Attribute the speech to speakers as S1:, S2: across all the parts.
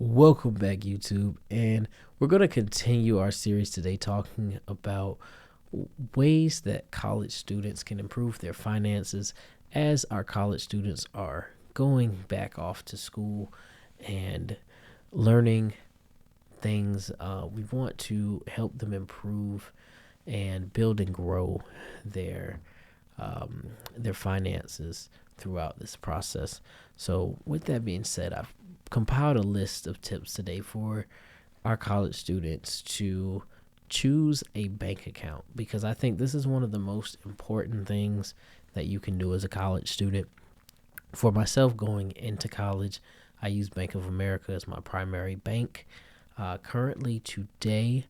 S1: Welcome back, YouTube, and we're going to continue our series today talking about ways that college students can improve their finances as our college students are going back off to school and learning things. We want to help them improve and build and grow their their finances throughout this process. So, with that being said, I've compiled a list of tips today for our college students to choose a bank account, because I think this is one of the most important things that you can do as a college student. For myself, going into college, I use Bank of America as my primary bank. Currently, today,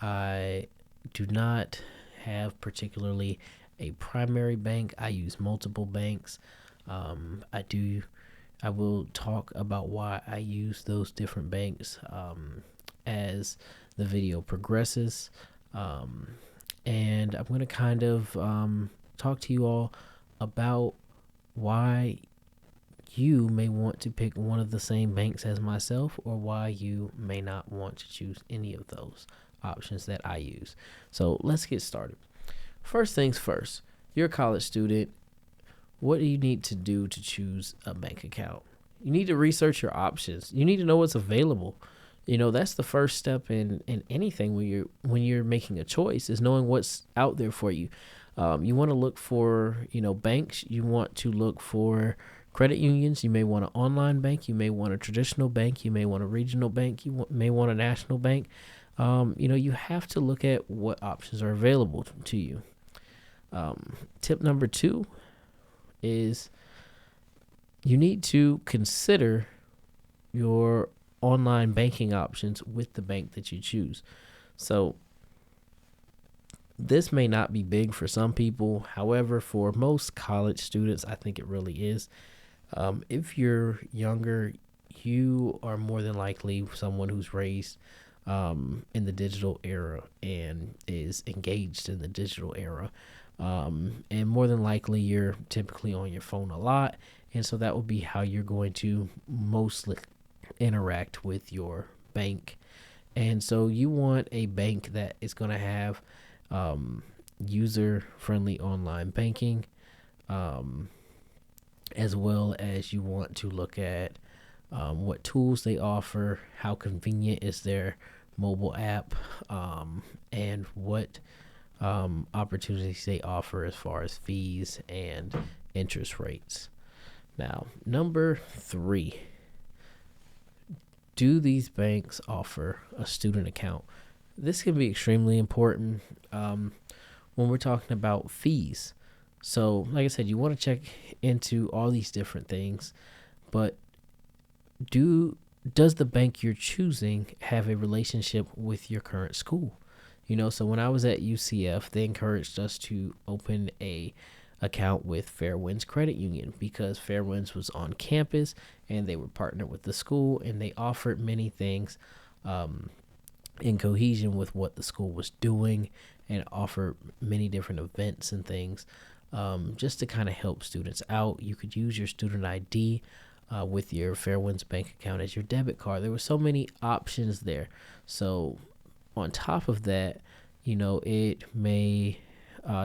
S1: I do not have particularly a primary bank. I use multiple banks. I will talk about why I use those different banks as the video progresses. And I'm going to kind of talk to you all about why you may want to pick one of the same banks as myself, or why you may not want to choose any of those options that I use. So let's get started. First things first, you're a college student. What do you need to do to choose a bank account? You need to research your options. You need to know what's available. That's the first step in anything when you're making a choice, is knowing what's out there for you. You want to look for, banks. You want to look for credit unions. You may want an online bank. You may want a traditional bank. You may want a regional bank. You may want a national bank. You have to look at what options are available to you. Tip number 2 is you need to consider your online banking options with the bank that you choose. So this may not be big for some people. However, for most college students, I think it really is. If you're younger, you are more than likely someone who's raised in the digital era and is engaged in the digital era. And more than likely, you're typically on your phone a lot. And so that will be how you're going to mostly interact with your bank. And so you want a bank that is going to have user-friendly online banking, as well as you want to look at what tools they offer, how convenient is their mobile app, and what opportunities they offer as far as fees and interest rates. Now, number 3, do these banks offer a student account? This can be extremely important when we're talking about fees. So, like I said, you want to check into all these different things, but does the bank you're choosing have a relationship with your current school? So when I was at UCF, they encouraged us to open a account with Fairwinds Credit Union, because Fairwinds was on campus and they were partnered with the school, and they offered many things in cohesion with what the school was doing, and offered many different events and things just to kind of help students out. You could use your student ID with your Fairwinds bank account as your debit card. There were so many options there. So on top of that, it may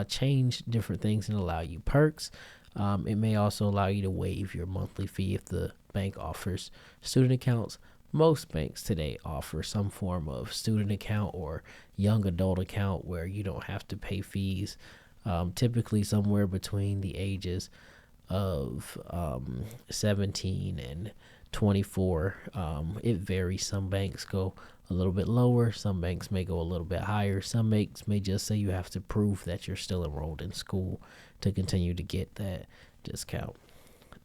S1: change different things and allow you perks. It may also allow you to waive your monthly fee if the bank offers student accounts. Most banks today offer some form of student account or young adult account where you don't have to pay fees, typically somewhere between the ages of 17 and 24. It varies. Some banks go a little bit lower. Some banks may go a little bit higher. Some banks may just say you have to prove that you're still enrolled in school to continue to get that discount.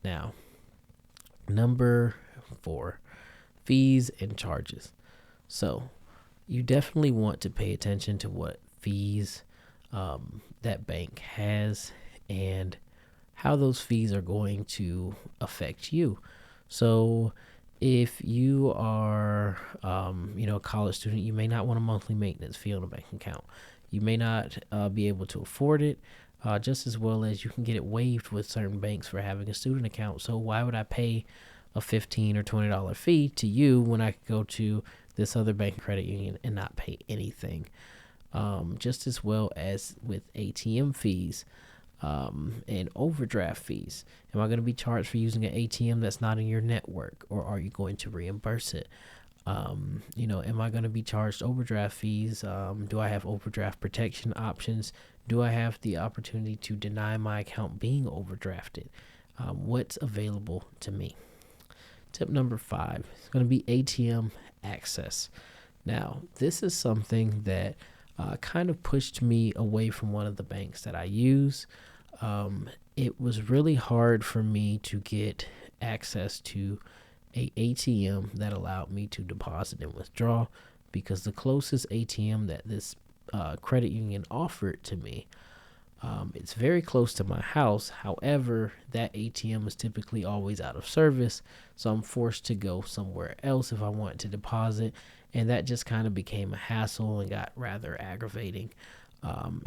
S1: Now, number 4, fees and charges. So you definitely want to pay attention to what fees that bank has and how those fees are going to affect you. So if you are, a college student, you may not want a monthly maintenance fee on a bank account. You may not be able to afford it, just as well as you can get it waived with certain banks for having a student account. So why would I pay a $15 or $20 fee to you when I could go to this other bank or credit union and not pay anything. Just as well as with ATM fees and overdraft fees. Am I going to be charged for using an ATM that's not in your network, or are you going to reimburse it? Am I going to be charged overdraft fees? Do I have overdraft protection options? Do I have the opportunity to deny my account being overdrafted? What's available to me? Tip number 5 is going to be ATM access. Now, this is something that kind of pushed me away from one of the banks that I use. It was really hard for me to get access to a ATM that allowed me to deposit and withdraw, because the closest ATM that this credit union offered to me, it's very close to my house. However, that ATM is typically always out of service, so I'm forced to go somewhere else if I want to deposit, and that just kind of became a hassle and got rather aggravating,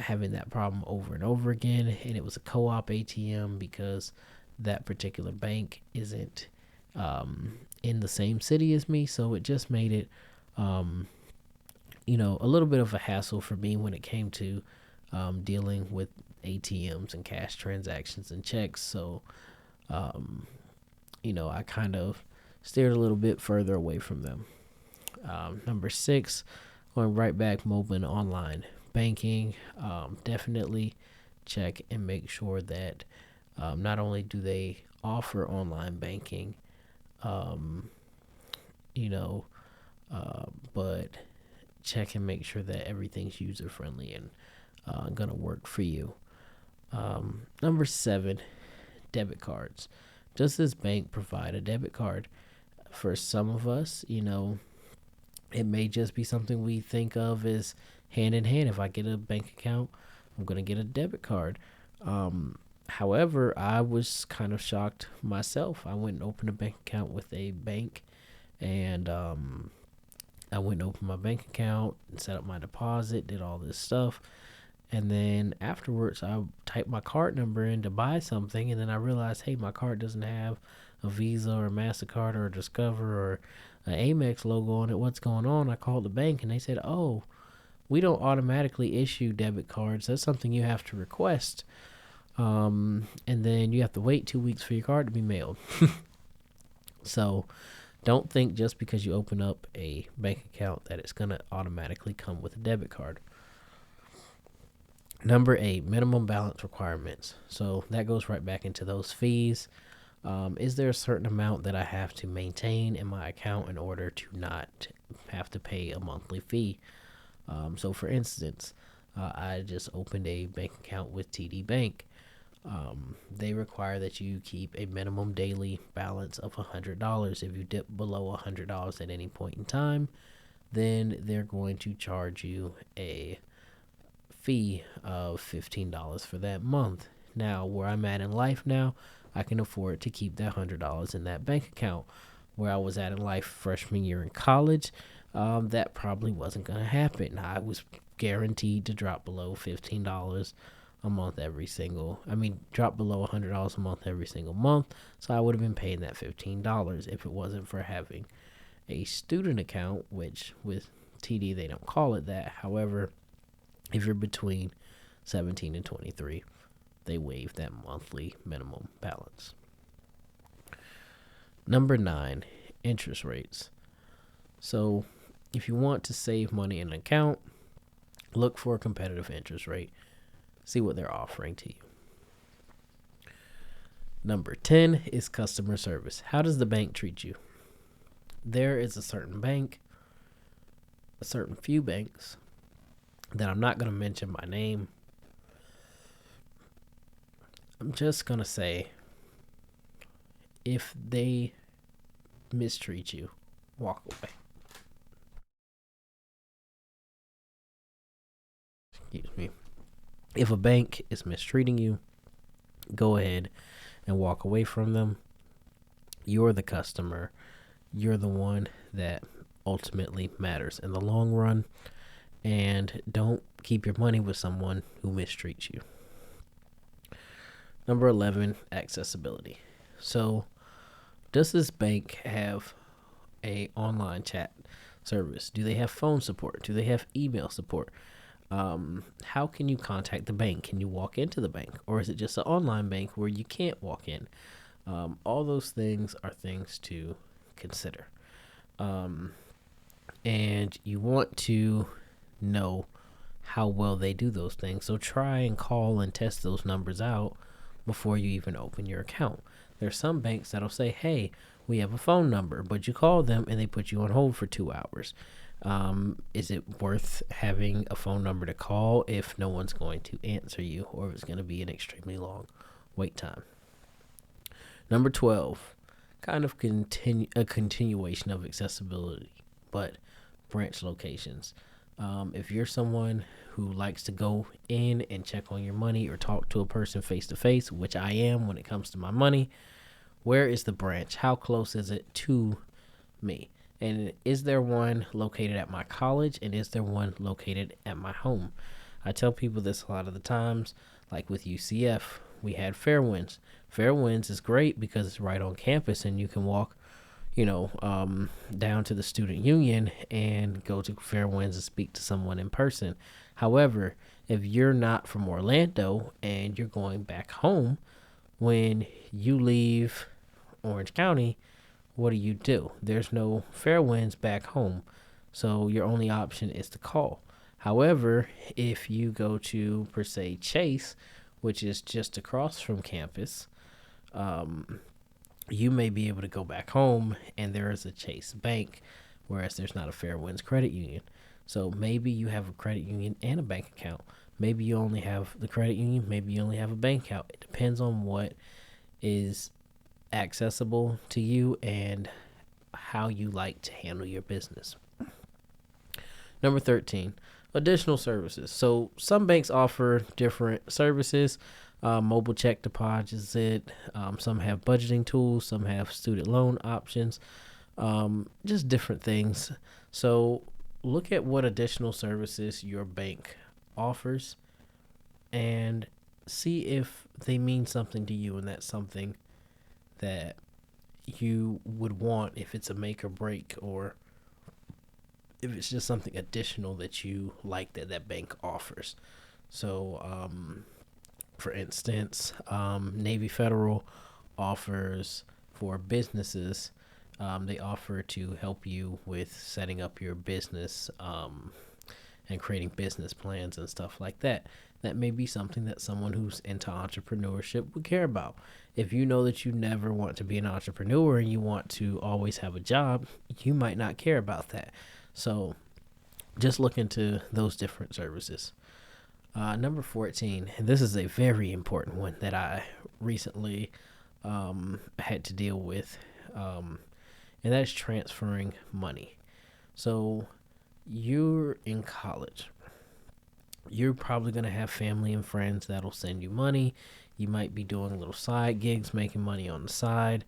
S1: having that problem over and over again. And it was a co-op ATM because that particular bank isn't in the same city as me, so it just made it a little bit of a hassle for me when it came to dealing with ATMs and cash transactions and checks. So I kind of steered a little bit further away from them. Number 6, going right back, mobile and online banking. Definitely check and make sure that not only do they offer online banking, but check and make sure that everything's user friendly and gonna work for you. Number 7, debit cards. Does this bank provide a debit card? For some of us, it may just be something we think of as hand in hand. If I get a bank account, I'm gonna get a debit card. However, I was kind of shocked myself. I went and opened a bank account with a bank, and I went and opened my bank account and set up my deposit, did all this stuff. And then afterwards, I typed my card number in to buy something, and then I realized, hey, my card doesn't have a Visa or a MasterCard or a Discover or an Amex logo on it. What's going on? I called the bank, and they said, oh, we don't automatically issue debit cards. That's something you have to request. And then you have to wait 2 weeks for your card to be mailed. So don't think just because you open up a bank account that it's going to automatically come with a debit card. Number 8, minimum balance requirements. So that goes right back into those fees. Is there a certain amount that I have to maintain in my account in order to not have to pay a monthly fee? So for instance, I just opened a bank account with TD Bank. They require that you keep a minimum daily balance of $100. If you dip below $100 at any point in time, then they're going to charge you a fee of $15 for that month. Now, where I'm at in life now, I can afford to keep that $100 in that bank account. Where I was at in life freshman year in college, that probably wasn't going to happen. I was guaranteed to drop below $15 a month drop below $100 a month every single month. So I would have been paying that $15 if it wasn't for having a student account, which with TD, they don't call it that. However, if you're between 17 and 23, they waive that monthly minimum balance. Number 9, interest rates. So if you want to save money in an account, look for a competitive interest rate. See what they're offering to you. Number 10 is customer service. How does the bank treat you? There is a certain few banks that I'm not going to mention by name. I'm just going to say, if they mistreat you, walk away. Excuse me. If a bank is mistreating you, go ahead and walk away from them. You're the customer. You're the one that ultimately matters in the long run. And don't keep your money with someone who mistreats you. Number 11, accessibility. So Does this bank have a online chat service? Do they have phone support? Do they have email support? How can you contact the bank? Can you walk into the bank, or is it just an online bank where you can't walk in? All those things are things to consider. And you want to know how well they do those things. So try and call and test those numbers out before you even open your account. There's some banks that'll say, hey, we have a phone number, but you call them and they put you on hold for 2 hours. Is it worth having a phone number to call if no one's going to answer you, or if it's going to be an extremely long wait time? Number 12, kind of a continuation of accessibility, but branch locations. If you're someone who likes to go in and check on your money or talk to a person face to face, which I am when it comes to my money, where is the branch? How close is it to me? And is there one located at my college, and is there one located at my home? I tell people this a lot of the times, like with UCF, we had Fairwinds. Fairwinds is great because it's right on campus and you can walk, down to the student union and go to Fairwinds and speak to someone in person. However, if you're not from Orlando and you're going back home, when you leave Orange County, what do? There's no Fairwinds back home, so your only option is to call. However, if you go to, per se, Chase, which is just across from campus, you may be able to go back home and there is a Chase bank, whereas there's not a Fairwinds credit union. So maybe you have a credit union and a bank account. Maybe you only have the credit union. Maybe you only have a bank account. It depends on what is accessible to you and how you like to handle your business. Number 13, additional services. So some banks offer different services. Mobile check deposit. Some have budgeting tools. Some have student loan options. Just different things. So look at what additional services your bank offers and see if they mean something to you, and that's something that you would want if it's a make or break, or if it's just something additional that you like that bank offers. So, for instance, Navy Federal offers for businesses, they offer to help you with setting up your business and creating business plans and stuff like that. That may be something that someone who's into entrepreneurship would care about. If you know that you never want to be an entrepreneur and you want to always have a job, you might not care about that. So just look into those different services. Number 14, and this is a very important one that I recently had to deal with, and that's transferring money. So you're in college. You're probably going to have family and friends that'll send you money. You might be doing little side gigs, making money on the side.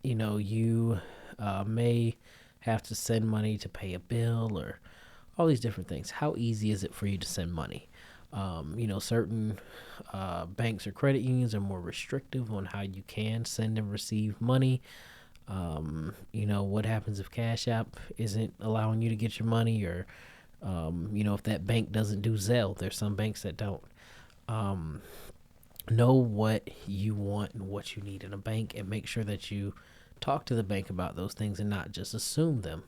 S1: You may have to send money to pay a bill or all these different things. How easy is it for you to send money? Certain banks or credit unions are more restrictive on how you can send and receive money. What happens if Cash App isn't allowing you to get your money, or if that bank doesn't do Zelle. There's some banks that don't. Know what you want and what you need in a bank, and make sure that you talk to the bank about those things and not just assume them.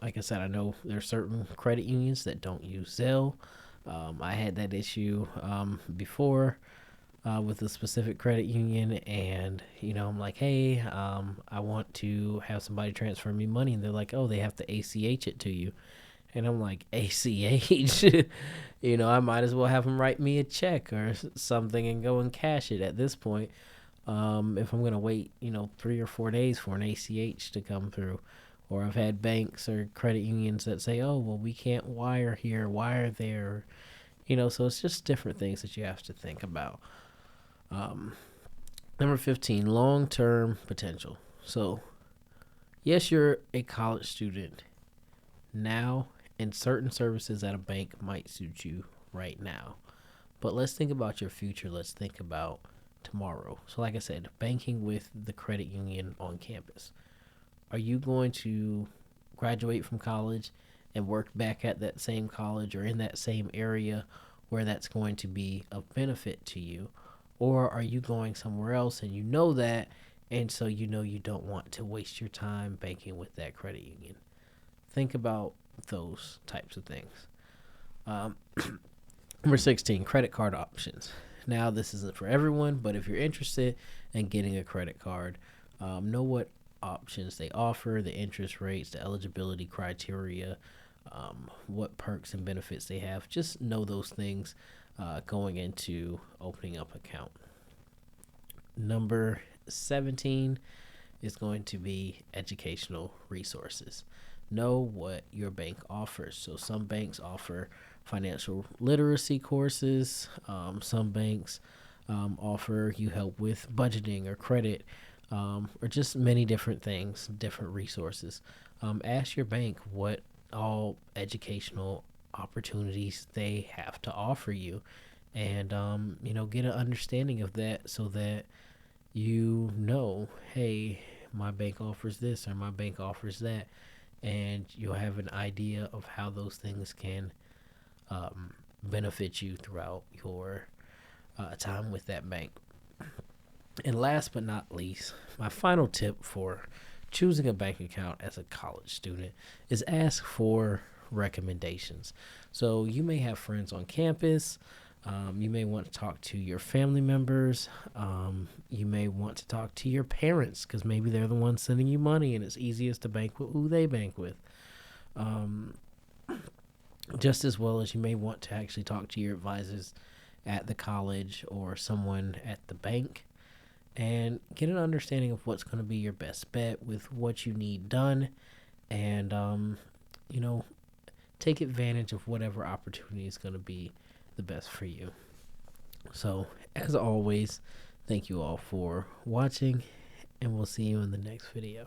S1: Like I said, I know there's certain credit unions that don't use Zelle. I had that issue before with a specific credit union, and I'm like, hey, I want to have somebody transfer me money, and they're like, oh, they have to ACH it to you. And I'm like, ACH? I might as well have them write me a check or something and go and cash it at this point. If I'm going to wait, 3 or 4 days for an ACH to come through. Or I've had banks or credit unions that say, oh, well, we can't wire here, wire there. So it's just different things that you have to think about. Number 15, long-term potential. So, yes, you're a college student now, and certain services at a bank might suit you right now. But let's think about your future. Let's think about tomorrow. So like I said, banking with the credit union on campus. Are you going to graduate from college and work back at that same college or in that same area where that's going to be of benefit to you? Or are you going somewhere else and you know that, and so you know you don't want to waste your time banking with that credit union? Think about those types of things. Um, Number 16, credit card options. Now, this isn't for everyone, but if you're interested in getting a credit card, know what options they offer, the interest rates, the eligibility criteria, what perks and benefits they have. Just know those things going into opening up an account. Number 17 is going to be educational resources. Know what your bank offers. So some banks offer financial literacy courses. Some banks offer you help with budgeting or credit, or just many different things, different resources. Ask your bank what all educational opportunities they have to offer you, and get an understanding of that so that you know, hey, my bank offers this or my bank offers that, and you'll have an idea of how those things can benefit you throughout your time with that bank. And last but not least, my final tip for choosing a bank account as a college student is ask for recommendations. So you may have friends on campus. You may want to talk to your family members. You may want to talk to your parents because maybe they're the ones sending you money and it's easiest to bank with who they bank with. Just as well as you may want to actually talk to your advisors at the college or someone at the bank and get an understanding of what's going to be your best bet with what you need done, and take advantage of whatever opportunity is going to be the best for you. So as always, thank you all for watching, and we'll see you in the next video.